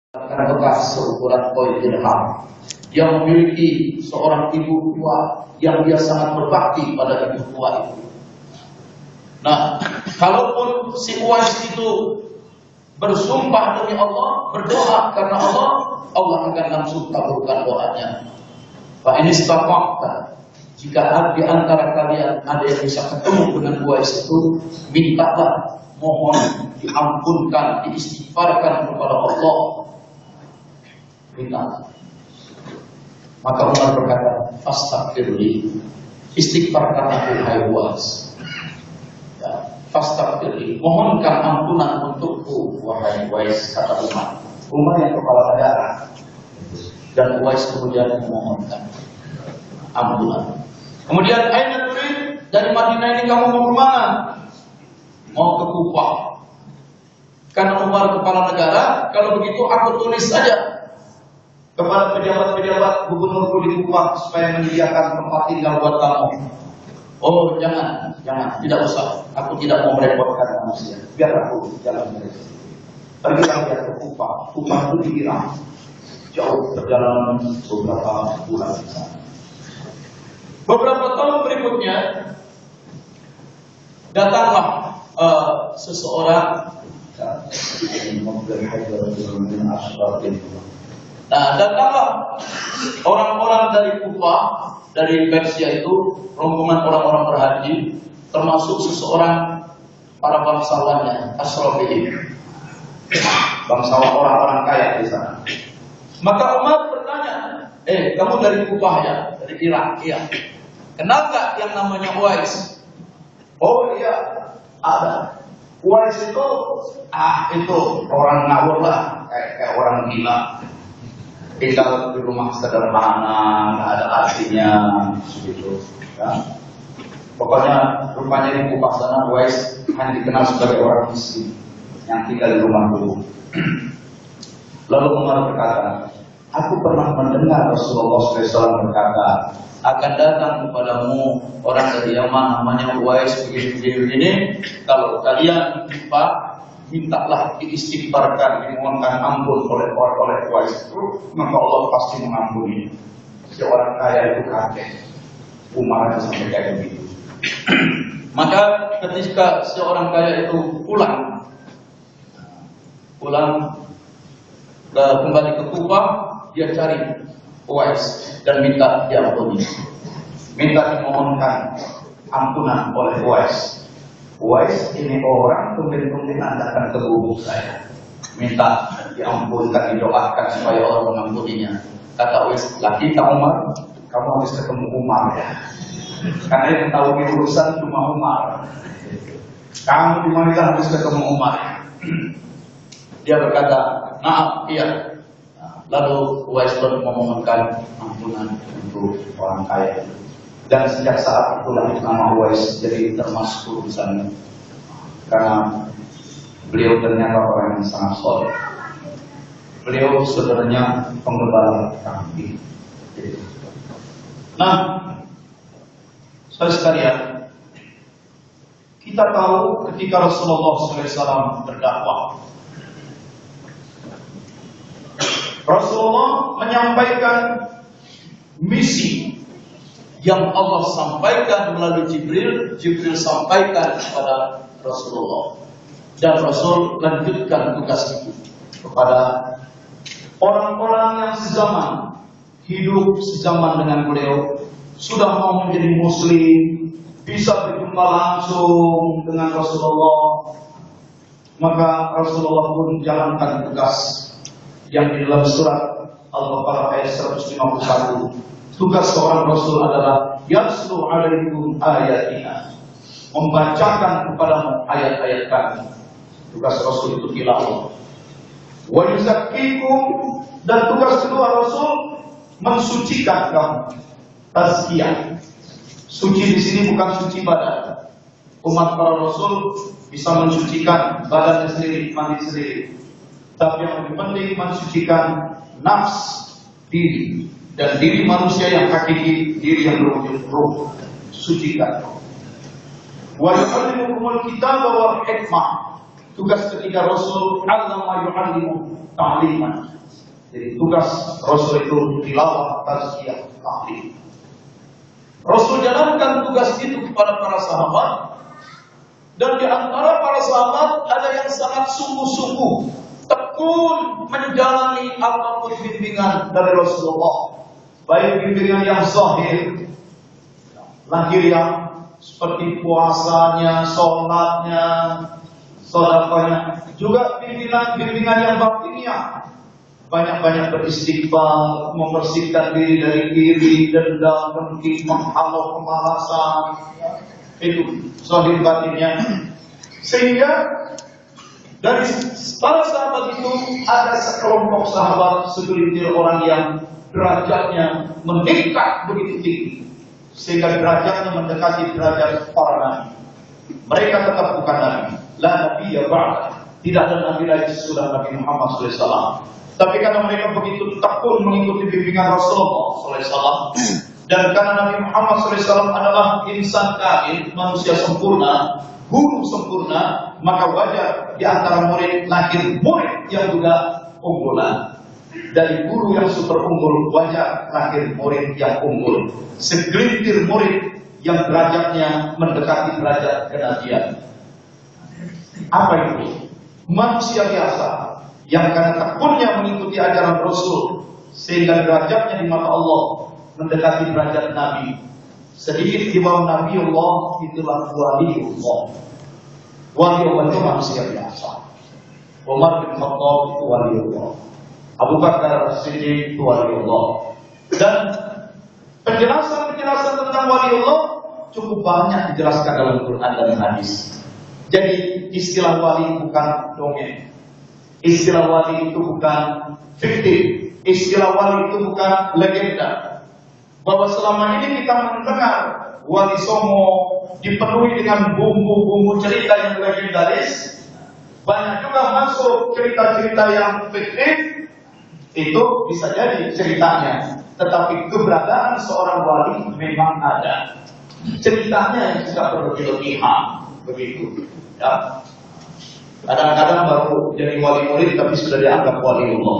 bekas seukuran koin dirham, yang memiliki seorang ibu tua yang dia sangat berbakti pada ibu tua itu. Nah, kalaupun si Uwais itu bersumpah demi Allah, berdoa karena Allah, Allah akan langsung kabulkan doanya. Fa in istata'ta, jika di antara kalian ada yang bisa ketemu dengan Uwais itu, mintalah, mohon diampunkan, diistighfarkan kepada Allah. Minta. Maka Umar berkata, fastaghfirli, istighfarkan aku hai Uwais. Ya, fastaghfirli, mohonkan ampunan untukku wahai Uwais, kata Umar. Umar yang kepala negara, dan Uwais kemudian memohonkan ampunan. Kemudian aina turid, dari Madinah ini kamu mau kemana? Mau ke Kufah. Karena Umar kepala negara, kalau begitu aku tulis saja kepada pejabat-pejabat gubernurku di Kufah supaya menyediakan tempat tinggal buat kamu. Oh jangan, tidak usah. Aku tidak mau merepotkan manusia. Biar aku jalan sendiri. Pergilah dia ke Kufah. Kufah itu di Irak. Jauh perjalanan beberapa bulan di sana. Beberapa tahun berikutnya datanglah seseorang. Nah, datanglah orang-orang dari Kufah, dari Persia itu, rombongan orang-orang berhaji, termasuk seseorang para bangsawannya, Ashrafihim, bangsawan orang-orang kaya di sana. Maka Umar bertanya, kamu dari Kufah ya, dari Irak? Iya. Kenal nggak yang namanya Uwais? Oh iya, ada. Uwais itu, itu orang ngawur lah, kayak orang gila. Tinggal di rumah sederhana, nggak ada artinya, gitu. Ya. Pokoknya rupanya di Kufah sana Uwais hanya dikenal sebagai orang miskin yang tinggal di rumah dulu. Lalu Umar berkata, aku pernah mendengar Rasulullah SAW berkata, akan datang kepadamu orang dari Yaman namanya Uwais begini. Kalau kalian jumpa, mintalah diistighfarkan, dimohonkan ampun oleh Uwais itu, maka Allah pasti mengampuni. Seorang kaya itu kaget. Umar itu sampai kayak begitu. Maka ketika seorang kaya itu pulang kembali ke Kufah, dia cari Uwais dan minta diampuni, minta dimohonkan ampunan oleh Uwais. Uwais ini orang tumben-tumbenan datang ke gubuk saya, minta diampunkan, didoakan supaya Allah mengampuninya. Kata Uwais, laki tak Umar, kamu harus ketemu Umar ya, karena yang tahu urusan cuma Umar. Kamu di mana harus ketemu Umar. Dia berkata, nah iya. Lalu Uwais pun memohonkan ampunan untuk orang kaya. Dan sejak saat itulah nama Uwais jadi termasuk di sana. Karena beliau ternyata orang yang sangat soleh. Beliau sebenarnya penggembala kambing. Nah, saudara sekalian, kita tahu ketika Rasulullah SAW berdakwah, Rasulullah menyampaikan misi yang Allah sampaikan melalui Jibril sampaikan kepada Rasulullah, dan Rasul lanjutkan tugas itu kepada orang-orang yang sezaman, hidup sezaman dengan beliau, sudah mau menjadi muslim, bisa berjumpa langsung dengan Rasulullah. Maka Rasulullah pun jalankan tugas yang di dalam surat Al-Baqarah ayat 151. Tugas seorang Rasul adalah yatlu alaikum ayatina, membacakan kepadamu ayat-ayat kami. Tugas Rasul itu tilawah. Wa yuzakkikum, dan tugas kedua Rasul mensucikan kamu. Tazkiyah. Suci di sini bukan suci badan. Umat para Rasul bisa mensucikan badannya sendiri, mandi sendiri. Tapi yang lebih penting mensucikan nafs diri, dan diri manusia yang hakiki, diri yang berwujud ruh, sucikan. Wa yu'allimukumul kitaba wal hikmah, tugas ketiga Rasul allama yu'allimu ta'liman. Jadi tugas Rasul itu tilawah, tazkiyah, ta'lim. Rasul jalankan tugas itu kepada para sahabat, dan di antara para sahabat ada yang sangat sungguh-sungguh tekun menjalani apapun bimbingan dari Rasulullah, baik bimbingan yang zahir, lahiriah seperti puasanya, sholatnya, sedekahnya, juga bimbingan yang batiniah, banyak-banyak beristighfar, membersihkan diri dari iri, dendam, dengki, menghalau kemalasan. Itu zahir batinnya. Sehingga dari para sahabat itu ada sekelompok sahabat, segelintir orang yang derajatnya meningkat begitu tinggi, sehingga derajatnya mendekati derajat para nabi. Mereka tetap bukan nabi, la nabiyya ba'da, tidak ada nabi lagi sesudah Nabi Muhammad SAW. Tapi karena mereka begitu tekun mengikuti bimbingan Rasulullah SAW, dan karena Nabi Muhammad SAW adalah insan kamil, manusia sempurna, guru sempurna, maka wajar di antara murid lahir murid yang juga unggulan. Dari guru yang super unggul, wajar lahir murid yang unggul. Segelintir murid yang derajatnya mendekati derajat kenabian. Apa itu? Manusia biasa yang karena tekunnya mengikuti ajaran Rasul, sehingga derajatnya di mata Allah mendekati derajat Nabi. Sedikit di bawah Nabiullah itulah waliullah. Waliullah itu manusia biasa. Umar bin Khattab itu waliullah, Abu Bakar As-Siddiq itu waliullah. Dan penjelasan tentang waliullah cukup banyak dijelaskan dalam Quran dan hadis. Jadi istilah wali bukan dongeng, istilah wali itu bukan fiktif, istilah wali itu bukan legenda. Bahwa selama ini kita mendengar Wali Songo dipenuhi dengan bumbu-bumbu cerita yang legendaris, banyak juga masuk cerita-cerita yang fiktif. Itu bisa jadi ceritanya, tetapi keberadaan seorang wali memang ada. Ceritanya yang juga berlebihan, begitu. Ya. Kadang-kadang baru jadi wali murid tapi sudah dianggap wali Allah.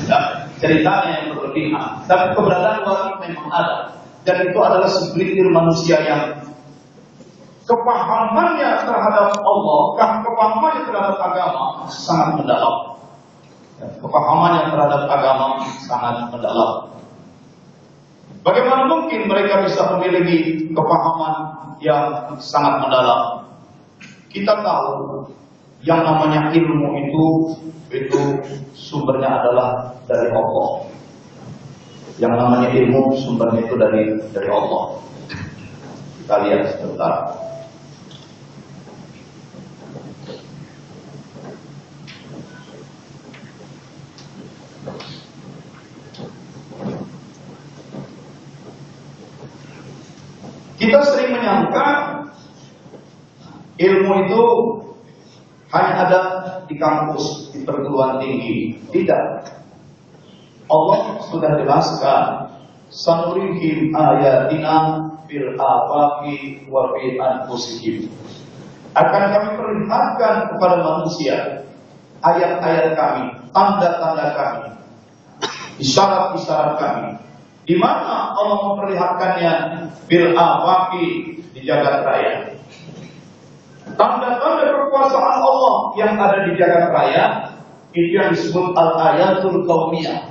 Ya. Ceritanya yang berlebihan, tapi keberadaan wali memang ada. Dan itu adalah segelintir manusia yang kepahamannya terhadap Allah, kepahamannya terhadap agama sangat mendalam. Kepahamannya terhadap agama sangat mendalam. Bagaimana mungkin mereka bisa memiliki kepahaman yang sangat mendalam? Kita tahu yang namanya ilmu itu sumbernya adalah dari Allah. Yang namanya ilmu sumbernya itu dari Allah. Kita lihat sebentar. Kita sering menyangka ilmu itu hanya ada di kampus, di perguruan tinggi. Tidak. Allah sudah jelaskan, sanurihim ayatina fil afaqi wa fi anfusihim. Akan kami perlihatkan kepada manusia ayat-ayat kami, tanda-tanda kami, isyarat-isyarat kami. Di mana Allah memperlihatkannya? Fil afaqi, di jagat raya. Tanda-tanda kekuasaan Allah yang ada di jagat raya itu yang disebut al-ayatul kauniyah.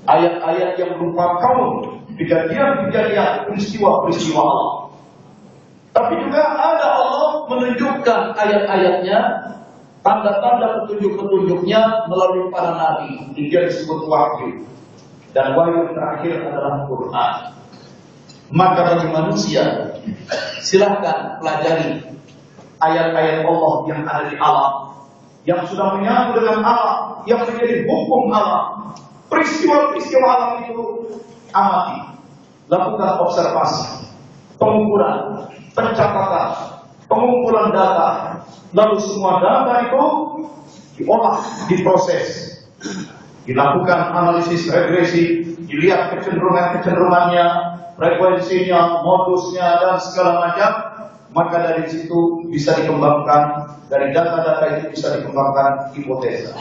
Ayat-ayat yang berupa kaum, kejadian-kejadian, peristiwa-peristiwa Allah. Tapi juga ada Allah menunjukkan ayat-ayatnya, tanda-tanda petunjuk-petunjuknya melalui para nabi. Dia disebut wahyu. Dan wahyu terakhir adalah Quran. Maka bagi manusia, silahkan pelajari ayat-ayat Allah yang ada di alam, yang sudah menyatu dengan alam, yang menjadi hukum alam. Peristiwa-peristiwa alam itu amati, lakukan observasi, pengukuran, pencatatan, pengumpulan data, lalu semua data itu diolah, diproses, dilakukan analisis regresi, dilihat kecenderungannya, frekuensinya, modusnya dan segala macam, maka dari situ bisa dikembangkan, dari data-data itu bisa dikembangkan hipotesa.